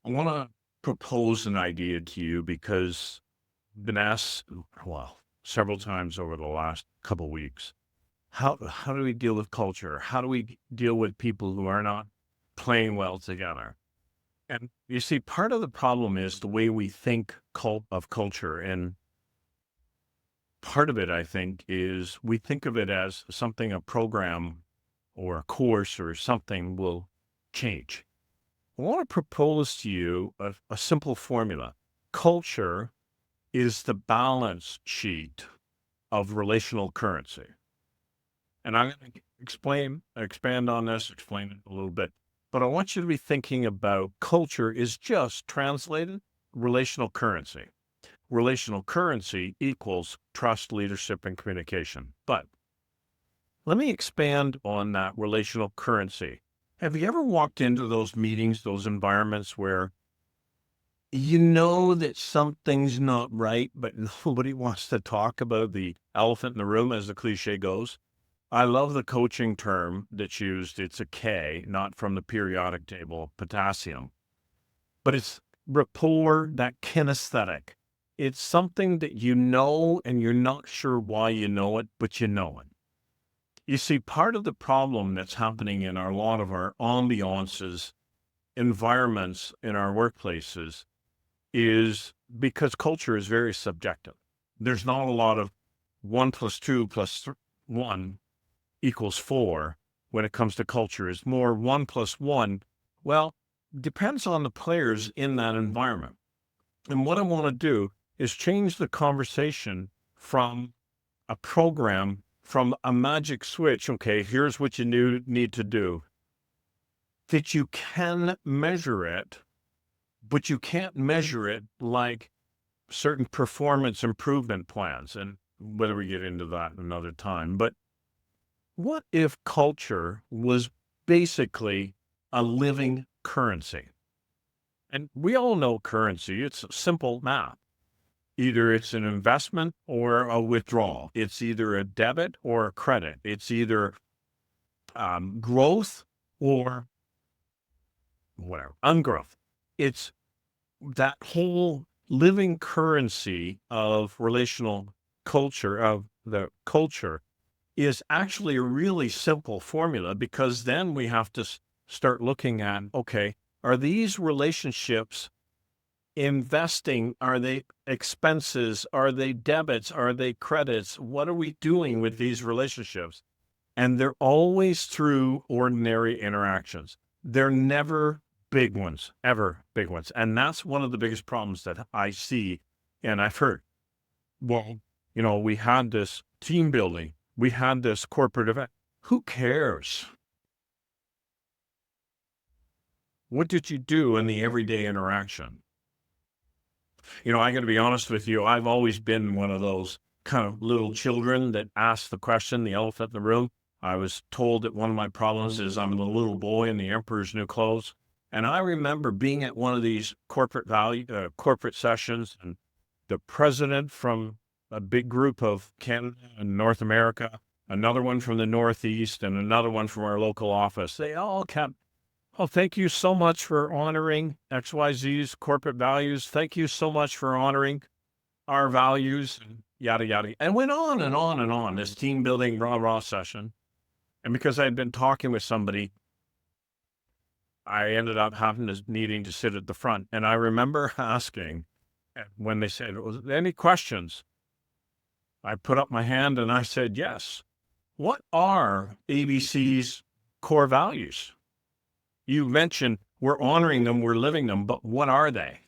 I want to propose an idea to you because I've been asked, well, several times over the last couple weeks, how do we deal with culture? How do we deal with people who are not playing well together? And you see, part of the problem is the way we think of culture, and part of it, I think, is we think of it as something a program or a course or something will change. I want to propose to you a simple formula. Culture is the balance sheet of relational currency. And I'm going to expand on this, explain it a little bit. But I want you to be thinking about culture is just translated relational currency. Relational currency equals trust, leadership, and communication. But let me expand on that relational currency. Have you ever walked into those meetings, those environments where you know that something's not right, but nobody wants to talk about the elephant in the room, as the cliche goes? I love the coaching term that's used. It's a K, not from the periodic table, potassium, but it's rapport, that kinesthetic. It's something that you know and you're not sure why you know it, but you know it. You see, part of the problem that's happening in a lot of our ambiances, environments in our workplaces is because culture is very subjective. There's not a lot of 1 plus 2 plus 1 equals 4 when it comes to culture. It's more 1 plus 1. Well, depends on the players in that environment. And what I want to do is change the conversation from a program, from a magic switch. Okay, here's what you need to do. That you can measure it, but you can't measure it like certain performance improvement plans. And whether we get into that another time. But what if culture was basically a living currency? And we all know currency, it's simple math. Either it's an investment or a withdrawal. It's either a debit or a credit. It's either growth or whatever, ungrowth. It's that whole living currency of relational culture, of the culture, is actually a really simple formula because then we have to start looking at, okay, are these relationships investing? Are they expenses? Are they debits? Are they credits? What are we doing with these relationships? And they're always through ordinary interactions. They're never big ones, ever big ones. And that's one of the biggest problems that I see and I've heard. Well, we had this team building. We had this corporate event. Who cares? What did you do in the everyday interaction? I got to be honest with you. I've always been one of those kind of little children that ask the question, the elephant in the room. I was told that one of my problems is I'm the little boy in the emperor's new clothes. And I remember being at one of these corporate sessions, and the president from a big group of Canada and North America, another one from the Northeast, and another one from our local office. They all kept, "Oh, thank you so much for honoring XYZ's corporate values. Thank you so much for honoring our values," and yada, yada. And went on and on and on, this team building rah-rah session. And because I had been talking with somebody, I ended up needing to sit at the front. And I remember asking, when they said, "Was there any questions?" I put up my hand and I said, "Yes. What are ABC's core values? You mentioned we're honoring them, we're living them, but what are they?"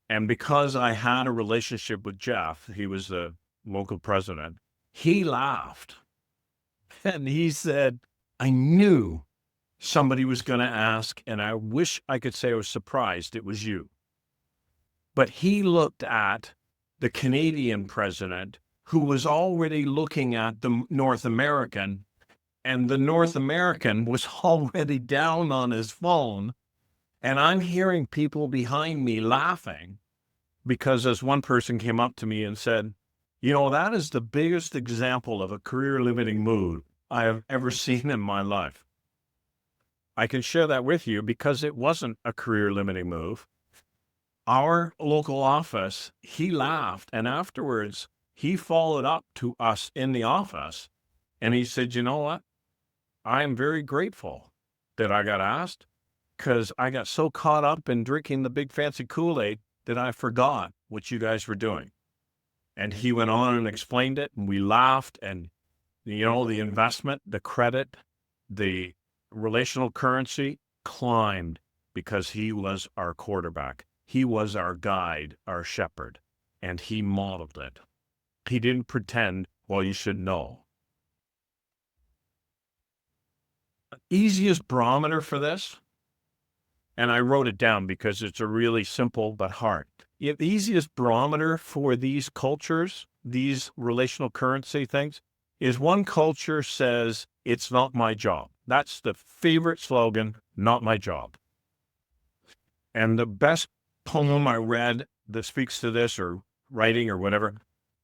And because I had a relationship with Jeff, he was the local president, he laughed. And he said, "I knew somebody was going to ask, and I wish I could say I was surprised it was you." But he looked at the Canadian president, who was already looking at the North American, and the North American was already down on his phone. And I'm hearing people behind me laughing because, as one person came up to me and said, "That is the biggest example of a career limiting mood I have ever seen in my life." I can share that with you because it wasn't a career limiting move. Our local office, he laughed, and afterwards he followed up to us in the office and he said, "You know what? I am very grateful that I got asked because I got so caught up in drinking the big fancy Kool-Aid that I forgot what you guys were doing." And he went on and explained it, and we laughed. And, the investment, the credit, the relational currency climbed because he was our quarterback. He was our guide, our shepherd, and he modeled it. He didn't pretend, well, you should know. Easiest barometer for this, and I wrote it down because it's a really simple but hard. The easiest barometer for these cultures, these relational currency things, is one culture says, "It's not my job." That's the favorite slogan, "Not my job." And the best poem I read that speaks to this, or writing or whatever,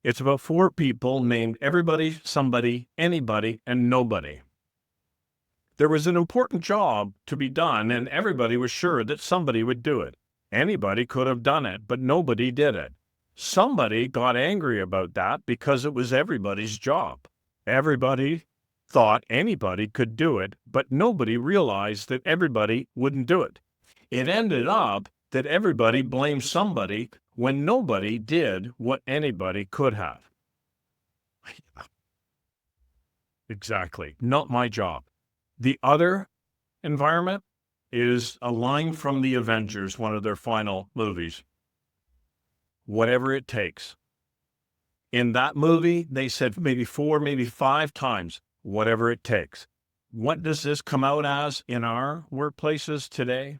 it's about four people named everybody, somebody, anybody, and nobody. There was an important job to be done, and everybody was sure that somebody would do it. Anybody could have done it, but nobody did it. Somebody got angry about that because it was everybody's job. Everybody thought anybody could do it, but nobody realized that everybody wouldn't do it. It ended up that everybody blamed somebody when nobody did what anybody could have. Exactly. Not my job. The other environment is a line from the Avengers, one of their final movies. Whatever it takes. In that movie, they said maybe 4, maybe 5 times, whatever it takes. What does this come out as in our workplaces today?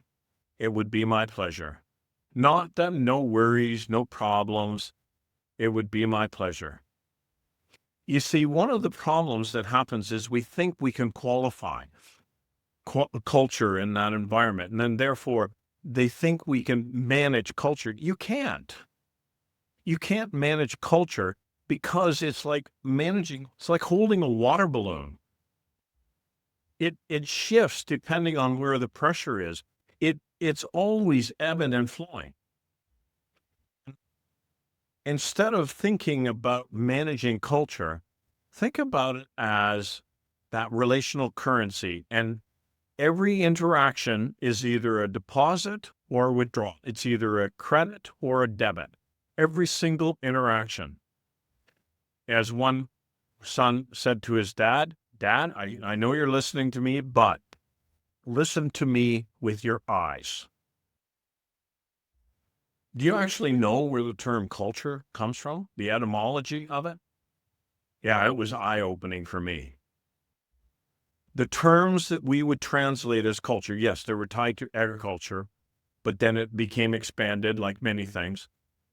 It would be my pleasure. Not that no worries, no problems. It would be my pleasure. You see, one of the problems that happens is we think we can qualify culture in that environment, and then therefore they think we can manage culture. You can't. You can't manage culture because it's like holding a water balloon. It shifts depending on where the pressure is. It's always ebbing and flowing. Instead of thinking about managing culture, think about it as that relational currency. And every interaction is either a deposit or a withdrawal. It's either a credit or a debit. Every single interaction. As one son said to his dad, "Dad, I know you're listening to me, but listen to me with your eyes." Do you actually know where the term culture comes from? The etymology of it? Yeah, it was eye-opening for me. The terms that we would translate as culture, yes, they were tied to agriculture, but then it became expanded, like many things,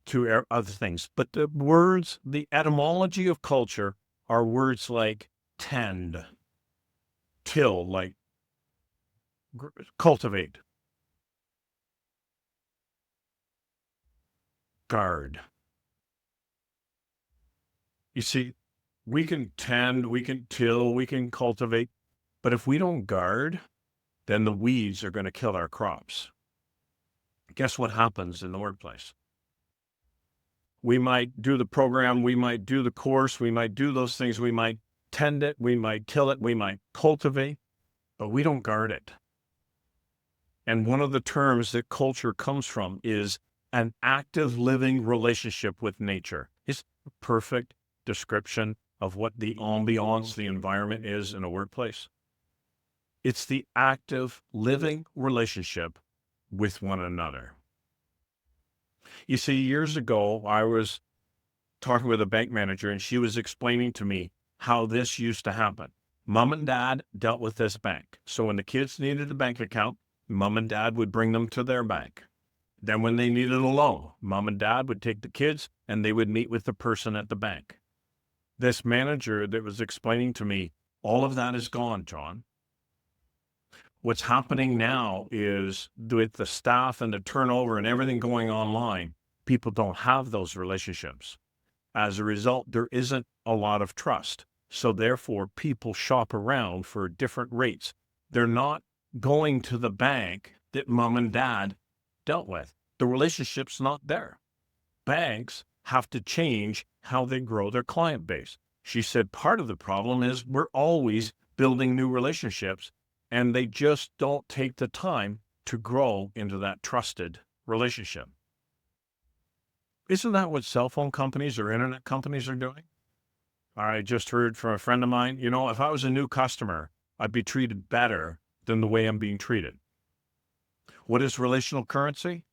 to other things. But the words, the etymology of culture are words like tend, till, like cultivate, guard. You see, we can tend, we can till, we can cultivate, but if we don't guard, then the weeds are going to kill our crops. Guess what happens in the workplace? We might do the program, we might do the course, we might do those things, we might tend it, we might till it, we might cultivate, but we don't guard it. And one of the terms that culture comes from is an active living relationship with nature. It's a perfect description of what the ambiance, the environment is in a workplace. It's the active living relationship with one another. You see, years ago, I was talking with a bank manager, and she was explaining to me how this used to happen. Mom and dad dealt with this bank. So when the kids needed a bank account, mom and dad would bring them to their bank. Then when they needed a loan, mom and dad would take the kids and they would meet with the person at the bank. This manager that was explaining to me, all of that is gone, John. What's happening now is with the staff and the turnover and everything going online, people don't have those relationships. As a result, there isn't a lot of trust. So therefore, people shop around for different rates. They're not going to the bank that mom and dad dealt with. The relationship's not there. Banks have to change how they grow their client base. She said part of the problem is we're always building new relationships and they just don't take the time to grow into that trusted relationship. Isn't that what cell phone companies or internet companies are doing? I just heard from a friend of mine, if I was a new customer, I'd be treated better than the way I'm being treated. What is relational currency?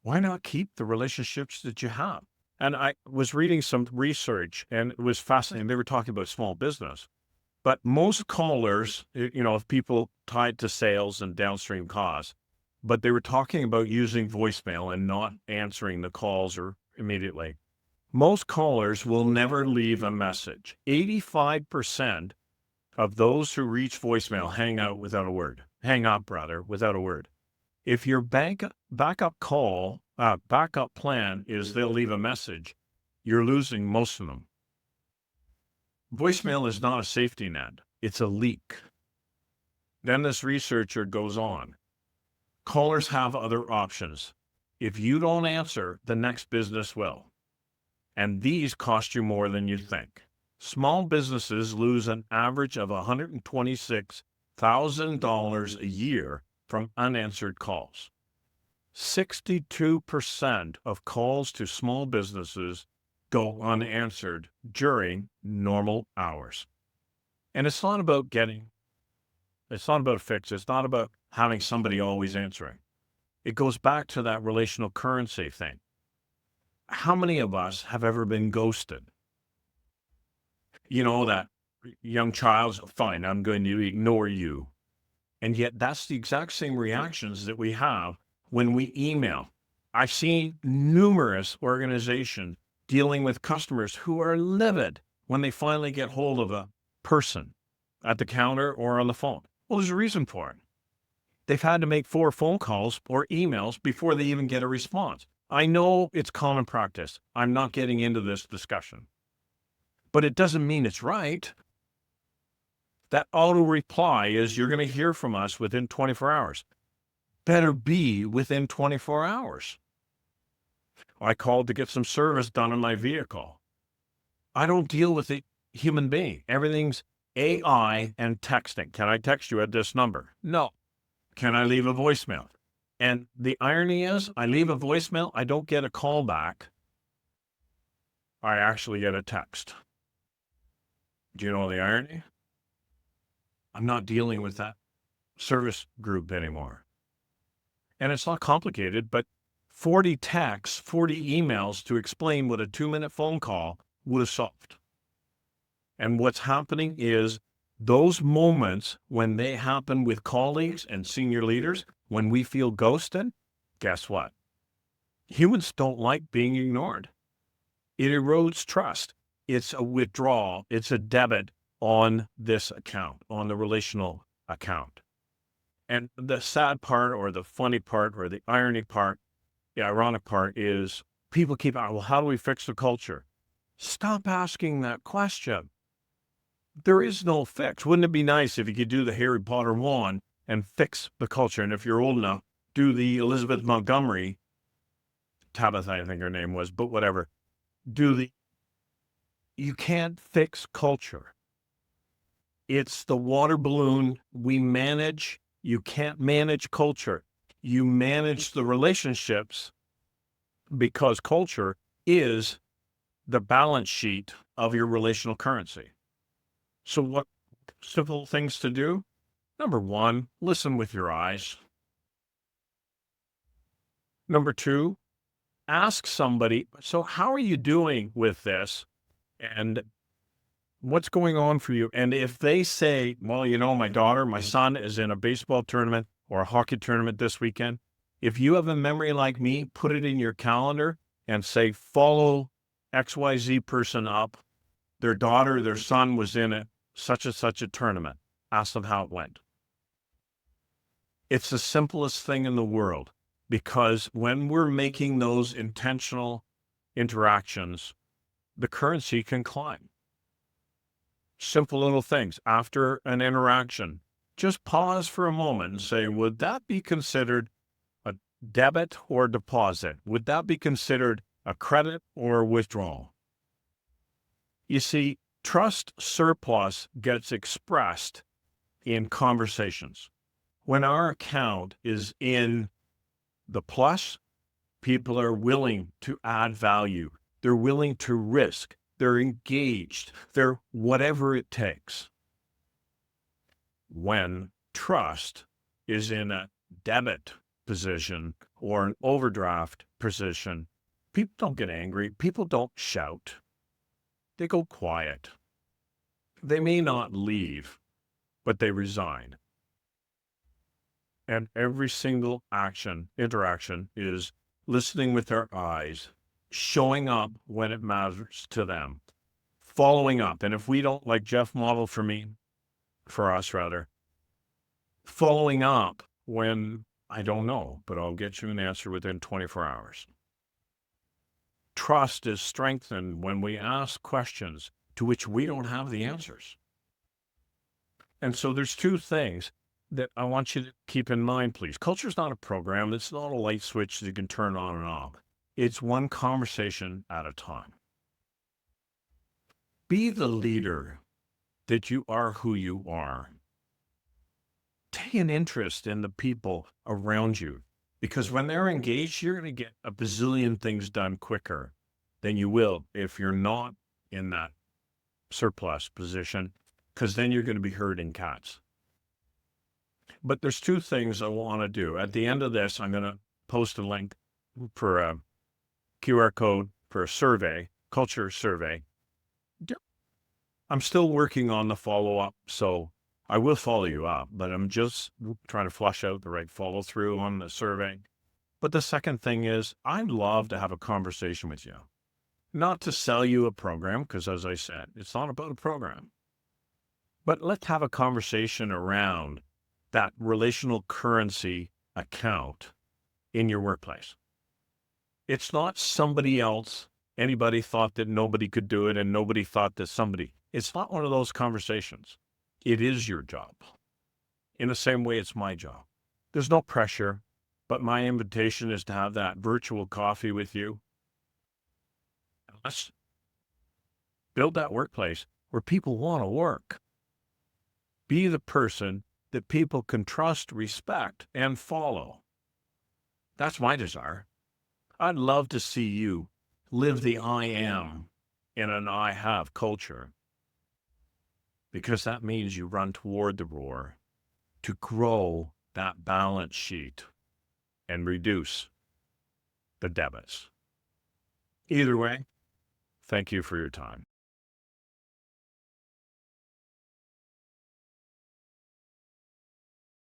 Why not keep the relationships that you have? And I was reading some research and it was fascinating. They were talking about small business, but most callers, of people tied to sales and downstream costs, but they were talking about using voicemail and not answering the calls or immediately. Most callers will never leave a message. 85% of those who reach voicemail hang up without a word. If your backup plan is they'll leave a message, you're losing most of them. Voicemail is not a safety net. It's a leak. Then this researcher goes on. Callers have other options. If you don't answer, the next business will. And these cost you more than you think. Small businesses lose an average of $126,000 a year from unanswered calls. 62% of calls to small businesses go unanswered during normal hours. And it's not about a fix. It's not about having somebody always answering. It goes back to that relational currency thing. How many of us have ever been ghosted? That young child's fine, I'm going to ignore you. And yet that's the exact same reactions that we have when we email. I've seen numerous organizations dealing with customers who are livid when they finally get hold of a person at the counter or on the phone. Well, there's a reason for it. They've had to make 4 phone calls or emails before they even get a response. I know it's common practice. I'm not getting into this discussion. But it doesn't mean it's right. That auto reply is you're going to hear from us within 24 hours. Better be within 24 hours. I called to get some service done on my vehicle. I don't deal with a human being. Everything's AI and texting. Can I text you at this number? No. Can I leave a voicemail? And the irony is, I leave a voicemail, I don't get a call back. I actually get a text. Do you know the irony? I'm not dealing with that service group anymore. And it's not complicated, but 40 texts, 40 emails to explain what a 2-minute phone call would have solved. And what's happening is those moments when they happen with colleagues and senior leaders, when we feel ghosted, guess what? Humans don't like being ignored. It erodes trust. It's a withdrawal. It's a debit on this account, on the relational account. And the sad part or the funny part or the irony part, the ironic part is people keep asking, well, how do we fix the culture? Stop asking that question. There is no fix. Wouldn't it be nice if you could do the Harry Potter wand and fix the culture? And if you're old enough, do the Elizabeth Montgomery, Tabitha, I think her name was, but whatever. You can't fix culture. It's the water balloon we manage. You can't manage culture. You manage the relationships because culture is the balance sheet of your relational currency. So what simple things to do? Number 1, listen with your eyes. Number 2, ask somebody, so how are you doing with this? And what's going on for you? And if they say, well, my son is in a baseball tournament or a hockey tournament this weekend, if you have a memory like me, put it in your calendar and say, follow XYZ person up. Their daughter, their son was in such and such a tournament. Ask them how it went. It's the simplest thing in the world because when we're making those intentional interactions, the currency can climb. Simple little things. After an interaction, Just pause for a moment and say, would that be considered a debit or deposit? Would that be considered a credit or a withdrawal? You see, trust surplus gets expressed in conversations. When our account is in the plus, people are willing to add value. They're willing to risk. They're engaged. They're whatever it takes. When trust is in a debit position or an overdraft position, people don't get angry. People don't shout. They go quiet. They may not leave, but they resign. And every single interaction is listening with their eyes, showing up when it matters to them, following up. And if we don't, like Jeff modeled for us rather, following up when I don't know, but I'll get you an answer within 24 hours. Trust is strengthened when we ask questions to which we don't have the answers. And so there's two things that I want you to keep in mind, please. Culture is not a program. It's not a light switch that you can turn on and off. It's one conversation at a time. Be the leader that you are who you are. Take an interest in the people around you, because when they're engaged, you're going to get a bazillion things done quicker than you will if you're not in that surplus position, because then you're going to be herding cats. But there's two things I want to do. At the end of this, I'm going to post a link for a QR code for a survey, culture survey. I'm still working on the follow-up, so I will follow you up, but I'm just trying to flush out the right follow-through on the survey. But the second thing is, I'd love to have a conversation with you. Not to sell you a program, because as I said, it's not about a program. But let's have a conversation around that relational currency account in your workplace. It's not somebody else. Anybody thought that nobody could do it and nobody thought that somebody. It's not one of those conversations. It is your job. In the same way, it's my job. There's no pressure, but my invitation is to have that virtual coffee with you. Let's build that workplace where people want to work. Be the person that people can trust, respect, and follow. That's my desire. I'd love to see you live the I am in an I have culture, because that means you run toward the roar to grow that balance sheet and reduce the debits. Either way, thank you for your time.